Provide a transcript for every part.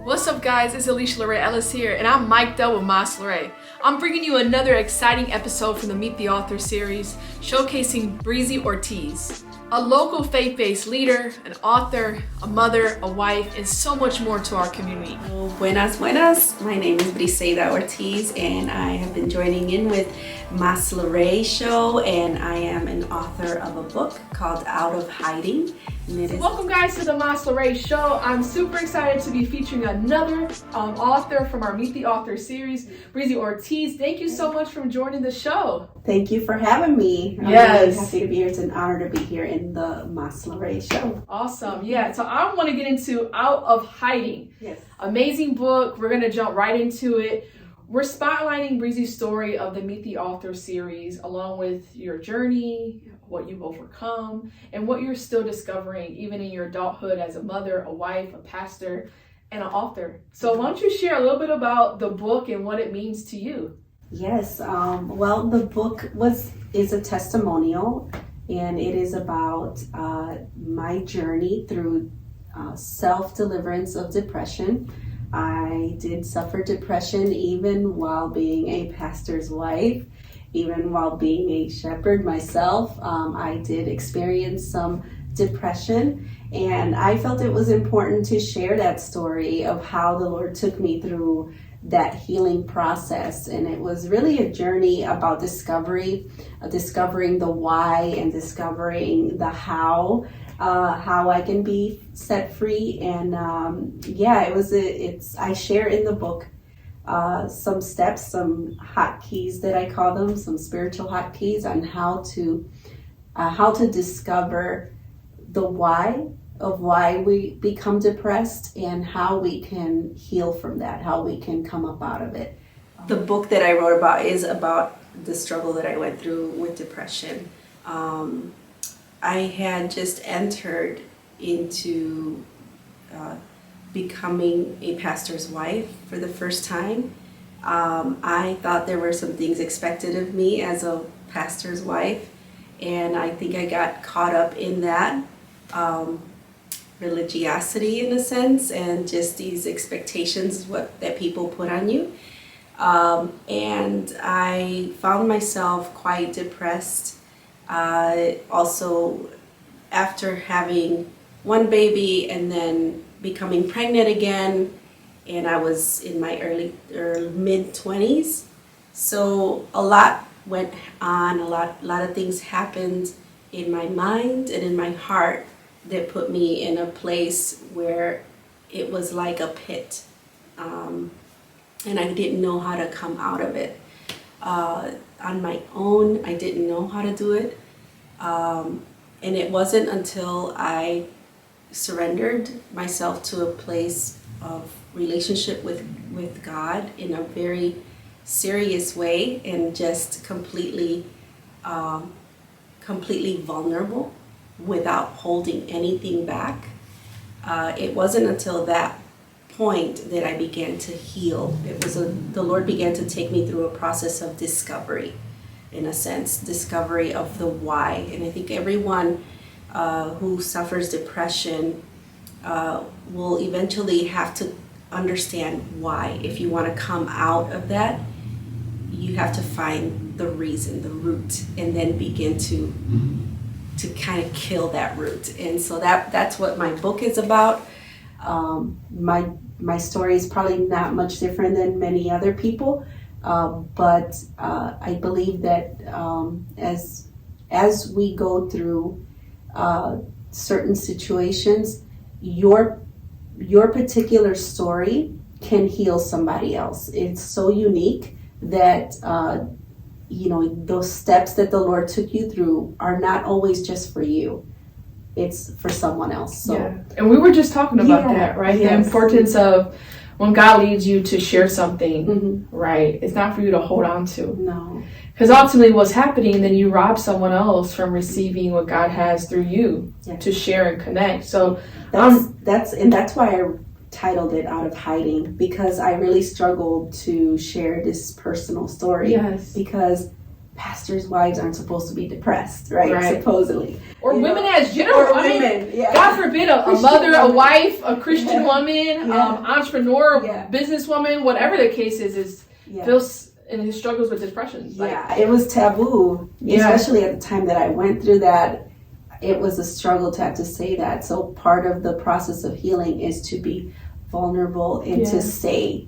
What's up, guys? It's LaRae Ellis here, and I'm mic'd up with LaRae. I'm bringing you another exciting episode from the Meet the Author series, showcasing Brisy Ortiz, a local faith-based leader, an author, a mother, a wife, and so much more to our community. Buenas, buenas. My name is Brisy Ortiz, and I have been joining in with LaRae show, and I am an author of a book called Out of Hiding. Welcome, guys, to the LaRae show. I'm super excited to be featuring another author from our Meet the Author series, Brisy Ortiz. Thank you so much for joining the show. Thank you for having me. Yes. I'm really happy to be here. It's an honor to be here in the LaRae show. Awesome. Yeah, so I want to get into Out of Hiding. Yes. Amazing book. We're going to jump right into it. We're spotlighting Brisy's story of the Meet the Author series, along with your journey, what you've overcome, and what you're still discovering, even in your adulthood as a mother, a wife, a pastor, and an author. So why don't you share a little bit about the book and what it means to you? Yes. Well, the book is a testimonial, and it is about my journey through self-deliverance of depression. I did suffer depression even while being a pastor's wife, even while being a shepherd myself. I did experience some depression, and I felt it was important to share that story of how the Lord took me through that healing process. And it was really a journey about discovering the why and discovering the how I can be set free. And I share in the book some steps, some hotkeys that I call them, some spiritual hotkeys on how to discover the why of why we become depressed and how we can heal from that, how we can come up out of it. The book that I wrote about is about the struggle that I went through with depression. I had just entered into becoming a pastor's wife for the first time. I thought there were some things expected of me as a pastor's wife, and I think I got caught up in that religiosity in a sense, and just these expectations that people put on you. And I found myself quite depressed. Also, after having one baby and then becoming pregnant again, and I was in my early or mid-20s. So a lot went on, a lot of things happened in my mind and in my heart that put me in a place where it was like a pit. And I didn't know how to come out of it. On my own, I didn't know how to do it. And it wasn't until I surrendered myself to a place of relationship with God in a very serious way, and just completely vulnerable without holding anything back. It wasn't until that point that I began to heal. The Lord began to take me through a process of discovery, in a sense, discovery of the why. And I think everyone who suffers depression will eventually have to understand why. If you want to come out of that, you have to find the reason, the root, and then begin to kind of kill that root. And so that's what my book is about. My story is probably not much different than many other people, but I believe that as we go through certain situations, your particular story can heal somebody else. It's so unique that those steps that the Lord took you through are not always just for you. It's for someone else. So yeah. And we were just talking about that, right? Yes. The importance of when God leads you to share something, mm-hmm. right? It's not for you to hold on to. No. Because ultimately what's happening, then you rob someone else from receiving what God has through you to share and connect. So that's why I titled it Out of Hiding, because I really struggled to share this personal story. Yes. Because pastors' wives aren't supposed to be depressed, right? Supposedly. Or women as general. Or women, God forbid, a mother, woman. A wife, a Christian woman, entrepreneur, businesswoman, whatever the case is feels and his struggles with depression. It was taboo, especially at the time that I went through that. It was a struggle to have to say that. So part of the process of healing is to be vulnerable and to say,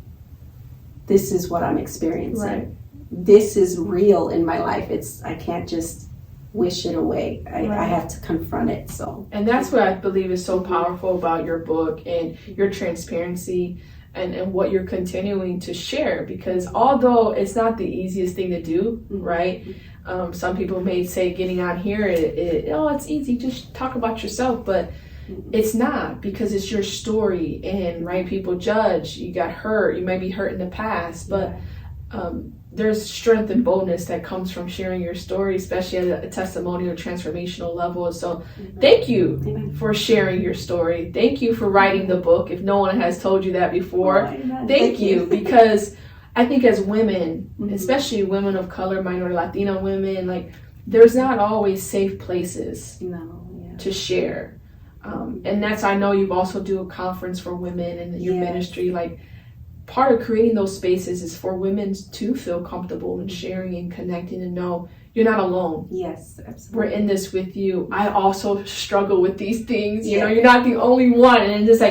this is what I'm experiencing. Right. This is real in my life. I can't just wish it away. I have to confront it. So, and that's what I believe is so powerful about your book and your transparency and what you're continuing to share, because although it's not the easiest thing to do, right? Some people may say getting on here, it's easy, just talk about yourself, but it's not, because it's your story, and people judge, you got hurt, you might be hurt in the past, but there's strength and boldness that comes from sharing your story, especially at a testimonial transformational level. So thank you for sharing your story. Thank you for writing the book. If no one has told you that before, thank you. Because I think as women, especially women of color, minority Latino women, there's not always safe places to share. And that's, I know you've also do a conference for women in your ministry. Part of creating those spaces is for women to feel comfortable in sharing and connecting and know you're not alone. Yes, absolutely. We're in this with you. I also struggle with these things. You know, you're not the only one. And it's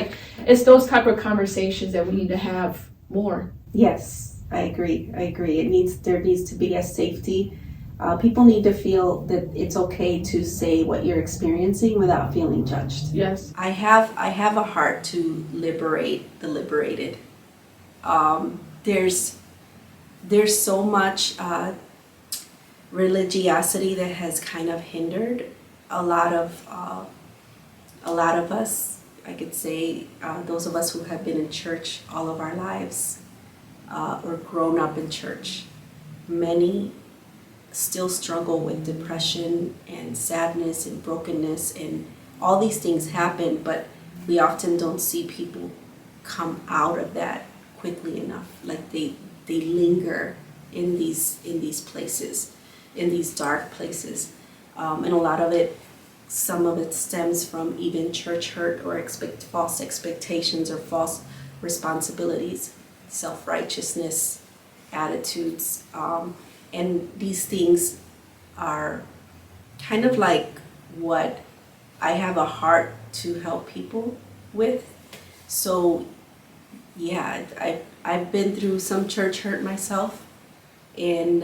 it's those type of conversations that we need to have more. Yes, I agree. There needs to be a safety. People need to feel that it's okay to say what you're experiencing without feeling judged. Yes. I have a heart to liberate the liberated. There's so much religiosity that has kind of hindered a lot of us. I could say those of us who have been in church all of our lives or grown up in church. Many still struggle with depression and sadness and brokenness, and all these things happen, but we often don't see people come out of that quickly enough. They linger in these places, in these dark places, and a lot of it, some of it stems from even church hurt or false expectations or false responsibilities, self-righteousness, attitudes, and these things are kind of like what I have a heart to help people with. So I've been through some church hurt myself, and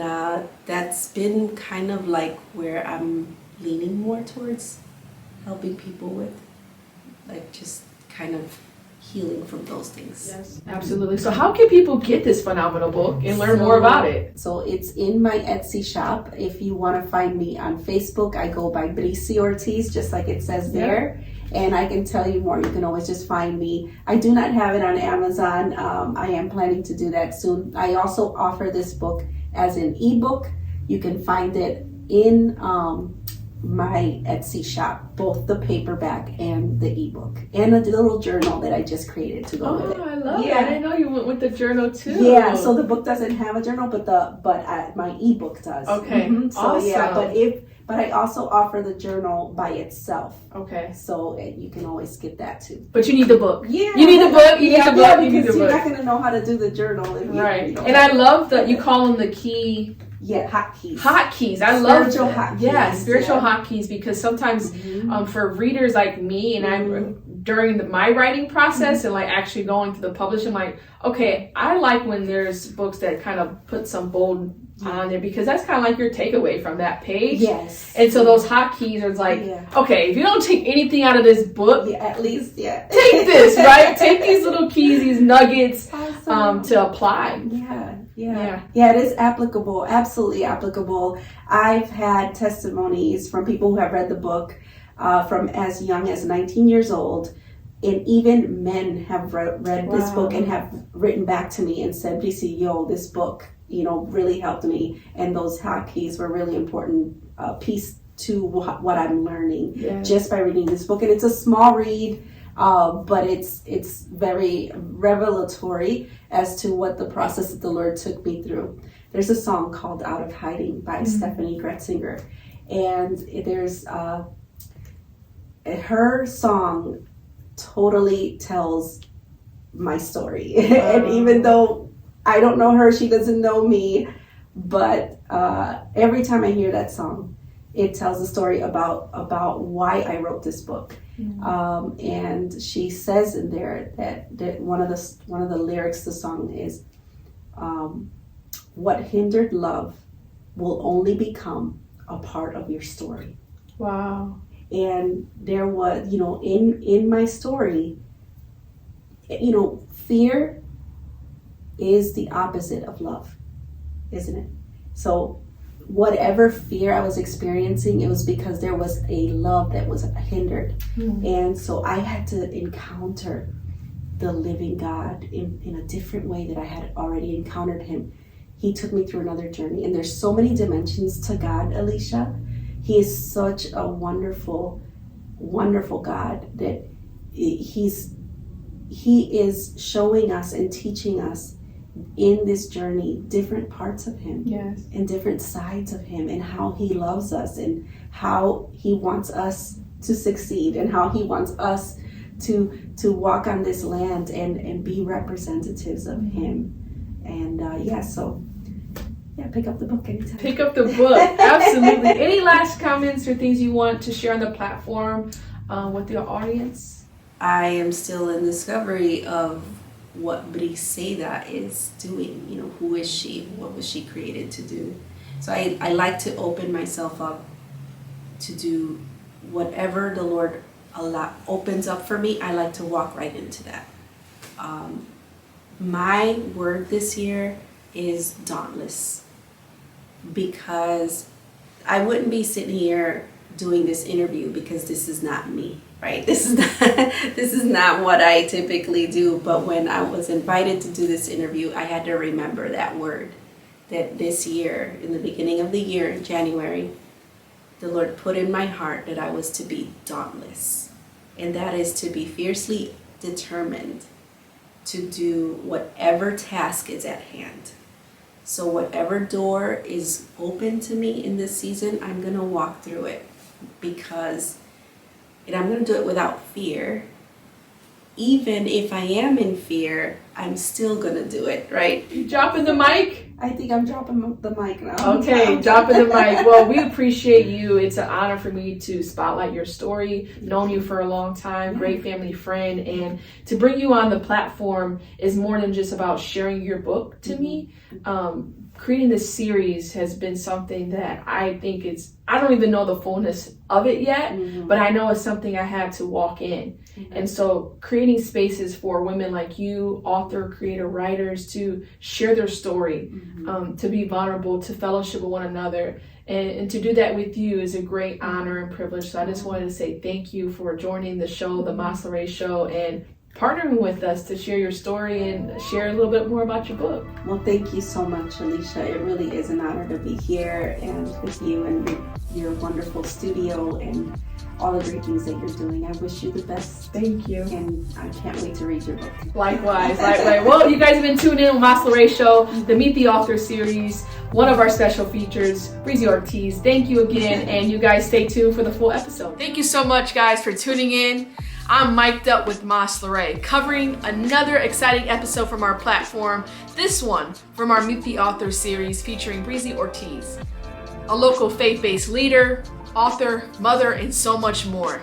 that's been kind of where I'm leaning more towards helping people with, just kind of healing from those things. Yes, absolutely. So how can people get this phenomenal book and learn more about it? So it's in my Etsy shop. If you want to find me on Facebook, I go by Brisy Ortiz, just like it says there. And I can tell you more. You can always just find me. I do not have it on Amazon. I am planning to do that soon. I also offer this book as an ebook. You can find it in my Etsy shop, both the paperback and the ebook, and a little journal that I just created to go with it. I love that. I didn't know you went with the journal too. Yeah, so the book doesn't have a journal, but my ebook does. Okay, So awesome. But I also offer the journal by itself. Okay. So you can always get that too. But you need the book. Yeah. You need the book. You need the book. You need the because you're book. not going to know how to do the journal if you Right. don't And I love that you call them the key. Yeah, hotkeys. Hotkeys. I love spiritual hotkeys. Yeah, spiritual hotkeys, because sometimes for readers like me, and I'm during my writing process and actually going to the publisher, I'm like, okay, I like when there's books that kind of put some bold on there, because that's kind of like your takeaway from that page. Yes. And so those hotkeys are okay, if you don't take anything out of this book, at least, take this, right? Take these little keys, these nuggets, to apply. Yeah, it is applicable, absolutely applicable. I've had testimonies from people who have read the book from as young as 19 years old, and even men have read this book and have written back to me and said, "Brisy, this book, really helped me, and those hotkeys were really important piece to what I'm learning just by reading this book." And it's a small read, but it's very revelatory as to what the process that the Lord took me through. there's a song called Out of Hiding by Stephanie Gretzinger. And there's her song totally tells my story. And even though I don't know her, she doesn't know me, but every time I hear that song, it tells a story about why I wrote this book. And she says in there that one of the lyrics of the song is, what hindered love will only become a part of your story. Wow. And there was, in my story, fear is the opposite of love, isn't it? So whatever fear I was experiencing, it was because there was a love that was hindered. And so I had to encounter the living God in a different way that I had already encountered him. He took me through another journey, and there's so many dimensions to God, Alicia. He is such a wonderful, wonderful God that he is showing us and teaching us in this journey different parts of him. Yes. And different sides of him, and how he loves us, and how he wants us to succeed, and how he wants us to walk on this land and be representatives of him. And pick up the book anytime. Pick up the book. Absolutely. Any last comments or things you want to share on the platform with your audience? I am still in discovery of what Brisy is doing. Who is she? What was she created to do? So I like to open myself up to do whatever the Lord opens up for me. I like to walk right into that. My word this year is dauntless, because I wouldn't be sitting here doing this interview because this is not me, right? This is not what I typically do. But when I was invited to do this interview, I had to remember that word, that this year, in the beginning of the year, in January, the Lord put in my heart that I was to be dauntless. And that is to be fiercely determined to do whatever task is at hand. So whatever door is open to me in this season, I'm going to walk through it, and I'm going to do it without fear. Even if I am in fear, I'm still going to do it, right? You dropping the mic? I think I'm dropping the mic now. Okay, dropping the mic. Well, we appreciate you. It's an honor for me to spotlight your story. Known you for a long time, great family friend, and to bring you on the platform is more than just about sharing your book to me. Creating this series has been something that I think I don't even know the fullness of it yet, but I know it's something I had to walk in. And so creating spaces for women like you, author, creator, writers, to share their story, to be vulnerable, to fellowship with one another, and to do that with you is a great honor and privilege. So I just wanted to say thank you for joining the show, the LaRae Show, and partnering with us to share your story and share a little bit more about your book. Well, thank you so much, Alicia. It really is an honor to be here and with you and your wonderful studio and all the great things that you're doing. I wish you the best. Thank you. And I can't wait to read your book. Likewise. Well, you guys have been tuning in with LaRae Show, the Meet the Author series, one of our special features, Brisy Ortiz. Thank you again, and you guys stay tuned for the full episode. Thank you so much, guys, for tuning in. I'm mic'd up with LaRae, covering another exciting episode from our platform, this one from our Meet the Author series featuring Brisy Ortiz, a local faith-based leader, author, mother, and so much more.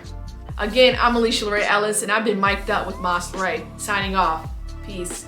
Again, I'm LaRae Ellis, and I've been mic'd up with LaRae, signing off. Peace.